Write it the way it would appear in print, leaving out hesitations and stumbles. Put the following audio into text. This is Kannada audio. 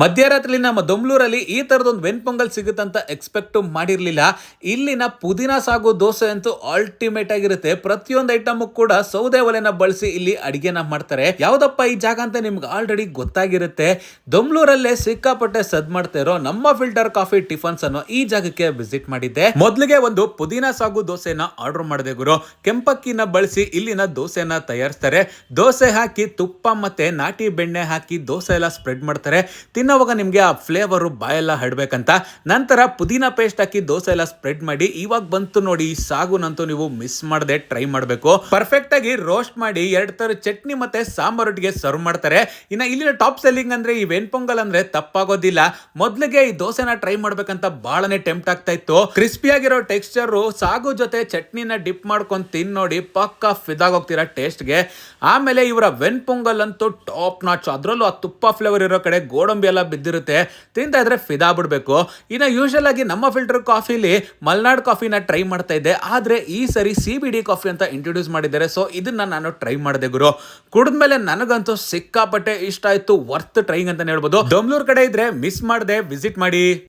ಮಧ್ಯರಾತ್ರಿ ನಮ್ಮ ದೊಮ್ಲೂರಲ್ಲಿ ಈ ತರದೊಂದು ವೆನ್ಪೊಂಗಲ್ ಸಿಗುತ್ತಂತ ಎಕ್ಸ್ಪೆಕ್ಟ್ ಮಾಡಿರ್ಲಿಲ್ಲ. ಇಲ್ಲಿನ ಪುದೀನ ಸಾಗು ದೋಸೆ ಅಂತೂ ಅಲ್ಟಿಮೇಟ್ ಆಗಿರುತ್ತೆ. ಪ್ರತಿಯೊಂದು ಐಟಮ್ ಕೂಡ ಸೌದೆ ಒಲೆನ ಬಳಸಿ ಇಲ್ಲಿ ಅಡಿಗೆನ ಮಾಡ್ತಾರೆ. ಯಾವ್ದಪ್ಪ ಈ ಜಾಗ ಅಂತ ನಿಮ್ಗೆ ಆಲ್ರೆಡಿ ಗೊತ್ತಾಗಿರುತ್ತೆ. ದೊಮ್ಲೂರಲ್ಲೇ ಸಿಕ್ಕಾಪಟ್ಟೆ ಸದ್ ಮಾಡ್ತಾ ಇರೋ ನಮ್ಮ ಫಿಲ್ಟರ್ ಕಾಫಿ ಟಿಫನ್ಸ್ ಅನ್ನೋ ಈ ಜಾಗಕ್ಕೆ ವಿಸಿಟ್ ಮಾಡಿದ್ದೆ. ಮೊದಲಿಗೆ ಒಂದು ಪುದೀನ ಸಾಗು ದೋಸೆನ ಆರ್ಡರ್ ಮಾಡಿದೆ ಗುರು. ಕೆಂಪಕ್ಕಿನ ಬಳಸಿ ಇಲ್ಲಿನ ದೋಸೆನ ತಯಾರಿಸ್ತಾರೆ. ದೋಸೆ ಹಾಕಿ ತುಪ್ಪ ಮತ್ತೆ ನಾಟಿ ಬೆಣ್ಣೆ ಹಾಕಿ ದೋಸೆ ಎಲ್ಲ ಸ್ಪ್ರೆಡ್ ಮಾಡ್ತಾರೆ. ತಿನ್ನೋವಾಗ ನಿಮಗೆ ಆ ಫ್ಲೇವರ್ ಬಾಯೆಲ್ಲ ಹಡ್ಬೇಕಂತ. ನಂತರ ಪುದೀನ ಪೇಸ್ಟ್ ಹಾಕಿ ದೋಸೆ ಎಲ್ಲ ಸ್ಪ್ರೆಡ್ ಮಾಡಿ ಇವಾಗ ಬಂತು ನೋಡಿ ಈ ಸಾಗುನಂತೂ ನೀವು ಮಿಸ್ ಮಾಡದೆ ಟ್ರೈ ಮಾಡಬೇಕು. ಪರ್ಫೆಕ್ಟ್ ಆಗಿ ರೋಸ್ಟ್ ಮಾಡಿ 2 ತರ ಚಟ್ನಿ ಮತ್ತೆ ಸಾಂಬಾರೊಟ್ಟಿಗೆ ಸರ್ವ್ ಮಾಡ್ತಾರೆ. ಇನ್ನ ಇಲ್ಲಿನ ಟಾಪ್ ಸೆಲ್ಲಿಂಗ್ ಅಂದ್ರೆ ಈ ವೆನ್ಪೊಂಗಲ್ ಅಂದ್ರೆ ತಪ್ಪಾಗೋದಿಲ್ಲ. ಮೊದ್ಲಿಗೆ ಈ ದೋಸೆನ ಟ್ರೈ ಮಾಡ್ಬೇಕಂತ ಬಹಳನೇ ಟೆಂಪ್ಟ್ ಆಗ್ತಾ ಇತ್ತು. ಕ್ರಿಸ್ಪಿ ಆಗಿರೋ ಟೆಕ್ಸ್ಚರ್ ಸಾಗು ಜೊತೆ ಚಟ್ನಿನ ಡಿಪ್ ಮಾಡ್ಕೊಂಡು ತಿನ್ ನೋಡಿ ಪಕ್ಕಾ ಫಿದಾಗೋಗ್ತೀರಾ ಟೇಸ್ಟ್ಗೆ. ಆಮೇಲೆ ಇವರ ವೆನ್ಪೊಂಗಲ್ ಅಂತೂ ಟಾಪ್ ನಾಚ್. ಅದ್ರಲ್ಲೂ ಆ ತುಪ್ಪ ಫ್ಲೇವರ್ ಇರೋ ಕಡೆ ಗೋಡಂಬಿ ಎಲ್ಲ ಬಿದ್ದಿರುತ್ತೆ. ತಿಂತಾ ಇದ್ರೆ ಫಿದಾ ಬಿಡ್ಬೇಕು. ಇನ್ನು ಯೂಶಲ್ ಆಗಿ ನಮ್ಮ ಫಿಲ್ಟರ್ ಕಾಫಿಲಿ ಮಲ್ನಾಡ್ ಕಾಫಿನ ಟ್ರೈ ಮಾಡ್ತಾ ಇದ್ದೆ. ಆದ್ರೆ ಈ ಸರಿ CBD ಕಾಫಿ ಅಂತ ಇಂಟ್ರೊಡ್ಯೂಸ್ ಮಾಡಿದ್ದಾರೆ. ಸೊ ಇದನ್ನ ನಾನು ಟ್ರೈ ಮಾಡಿದೆ ಗುರು. ಕುಡಿದ್ಮೇಲೆ ನನಗಂತೂ ಸಿಕ್ಕಾಪಟ್ಟೆ ಇಷ್ಟ ಆಯ್ತು. ವರ್ತ್ ಟ್ರೈಂಗ್ ಅಂತ ಹೇಳ್ಬೋದು. ದೊಮ್ಲೂರ್ ಕಡೆ ಇದ್ರೆ ಮಿಸ್ ಮಾಡದೆ ವಿಸಿಟ್ ಮಾಡಿ.